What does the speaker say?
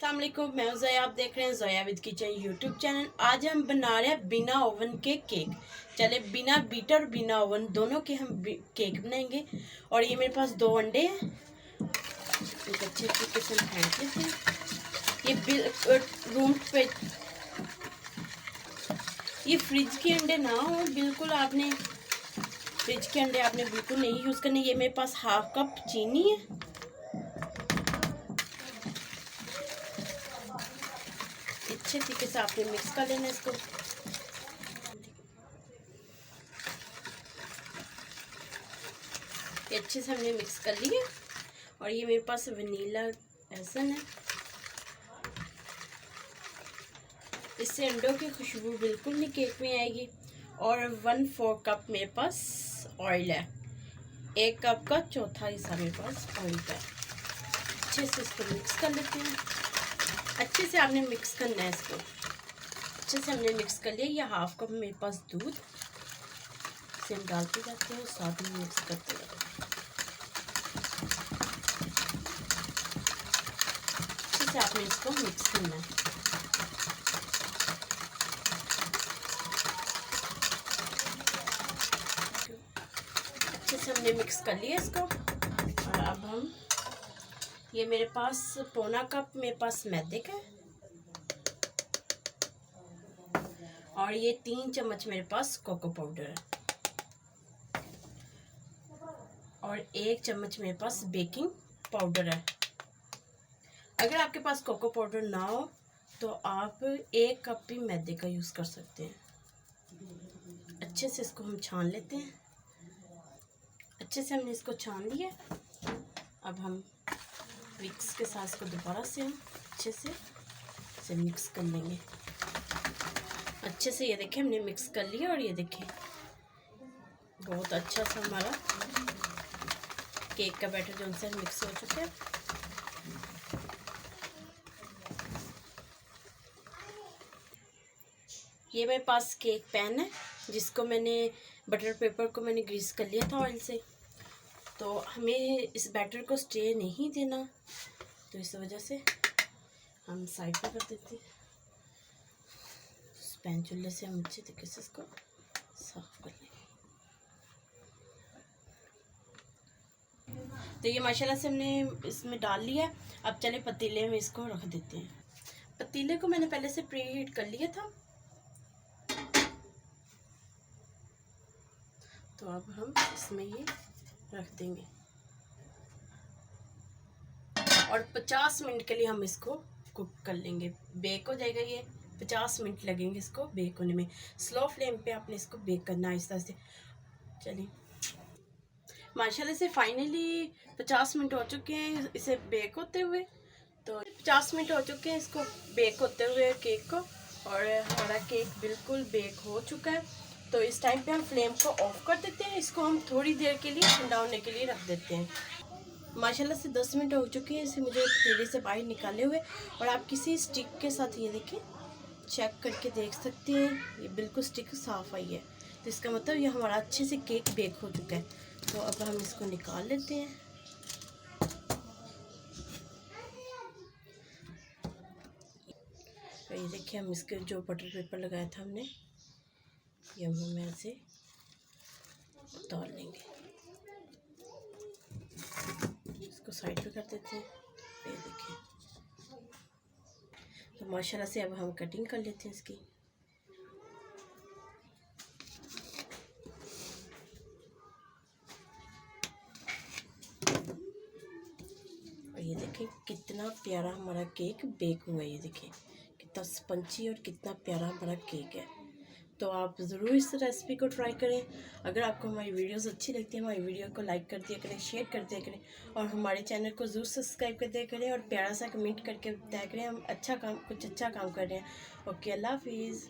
अस्सलाम वालेकुम, मैं जोया। आप देख रहे हैं Zoya with kitchen YouTube channel. आज हम बना रहे हैं बिना ओवन के केक। चले बिना बीटर और बिना ओवन दोनों के हम केक बनाएंगे। और ये मेरे पास 2 अंडे हैं, एक अच्छे तरीके से फेंट लेते हैं। ये रूम पे ये फ्रिज के अंडे ना हो, बिल्कुल आपने फ्रिज के अंडे आपने बिल्कुल नहीं यूज़ करने। ये मेरे पास 1/2 कप चीनी है। अच्छे तरीके से आपने मिक्स कर लेना इसको। ये अच्छे से हमने मिक्स कर लिया। और ये मेरे पास वनीला एसन है, इससे अंडों की खुशबू बिल्कुल नहीं केक में आएगी। और 1/4 कप मेरे पास ऑयल है, 1 कप का चौथा हिस्सा मेरे पास ऑयल का है। अच्छे से इसको मिक्स कर लेते हैं। अच्छे से आपने मिक्स करना है इसको। अच्छे से हमने मिक्स कर लिया। ये 1/2 कप मेरे पास दूध, इसे हम डालते जाते हैं, साथ में मिक्स करते जाते हैं। अच्छे से आपने इसको मिक्स करना है। अच्छे से हमने मिक्स कर लिया इसको। और अब हम ये मेरे पास 1/4 कप मेरे पास मैदे का है। और ये 3 चम्मच मेरे पास कोको पाउडर है। और 1 चम्मच मेरे पास बेकिंग पाउडर है। अगर आपके पास कोको पाउडर ना हो तो आप 1 कप भी मैदे का यूज़ कर सकते हैं। अच्छे से इसको हम छान लेते हैं। अच्छे से हमने इसको छान लिया। अब हम विक्स के साथ इसको दोबारा से हम अच्छे से इसे मिक्स कर लेंगे। अच्छे से ये देखें हमने मिक्स कर लिया। और ये देखें बहुत अच्छा सा हमारा केक का बैटर जो उनसे मिक्स हो चुका है। ये मेरे पास केक पैन है, जिसको मैंने बटर पेपर को मैंने ग्रीस कर लिया था ऑयल से। तो हमें इस बैटर को स्टे नहीं देना, तो इस वजह से हम साइड पर कर देते हैं। पैन चूल्हे से हम अच्छे तरीके से इसको साफ कर लेंगे। तो ये माशाल्लाह से हमने इसमें डाल लिया है। अब चले पतीले में इसको रख देते हैं। पतीले को मैंने पहले से प्री हीट कर लिया था। तो अब हम इसमें ये रख देंगे। और 50 मिनट के लिए हम इसको कुक कर लेंगे। बेक हो जाएगा ये। 50 मिनट लगेंगे इसको बेक होने में। स्लो फ्लेम पे आपने इसको बेक करना है आहिस्ता से। चलिए माशाल्लाह से फाइनली 50 मिनट हो चुके हैं इसे बेक होते हुए। तो 50 मिनट हो चुके हैं इसको बेक होते हुए केक को। और हमारा केक बिल्कुल बेक हो चुका है। तो इस टाइम पे हम फ्लेम को ऑफ कर देते हैं। इसको हम थोड़ी देर के लिए ठंडा होने के लिए रख देते हैं। माशाल्लाह से 10 मिनट हो चुके हैं इसे मुझे पतीले से बाहर निकाले हुए। और आप किसी स्टिक के साथ ये देखें, चेक करके देख सकते हैं, ये बिल्कुल स्टिक साफ़ आई है। तो इसका मतलब ये हमारा अच्छे से केक बेक हो चुका है। तो अब हम इसको निकाल लेते हैं। तो ये देखिए हम इसके जो बटर पेपर लगाया था हमने, ये हम ऐसे उतार लेंगे। इसको साइड पे कर देते हैं। ये देखिए तो माशाल्लाह से अब हम कटिंग कर लेते हैं इसकी। और ये देखें कितना प्यारा हमारा केक बेक हुआ है। ये देखें कितना स्पंची और कितना प्यारा हमारा केक है। तो आप ज़रूर इस रेसिपी को ट्राई करें। अगर आपको हमारी वीडियोस अच्छी लगती है, हमारी वीडियो को लाइक कर दिया करें, शेयर कर दिया करें। और हमारे चैनल को ज़रूर सब्सक्राइब कर दिया करें। और प्यारा सा कमेंट करके बताया करें हम कुछ अच्छा काम कर रहे हैं। ओके, अल्लाह हाफिज़।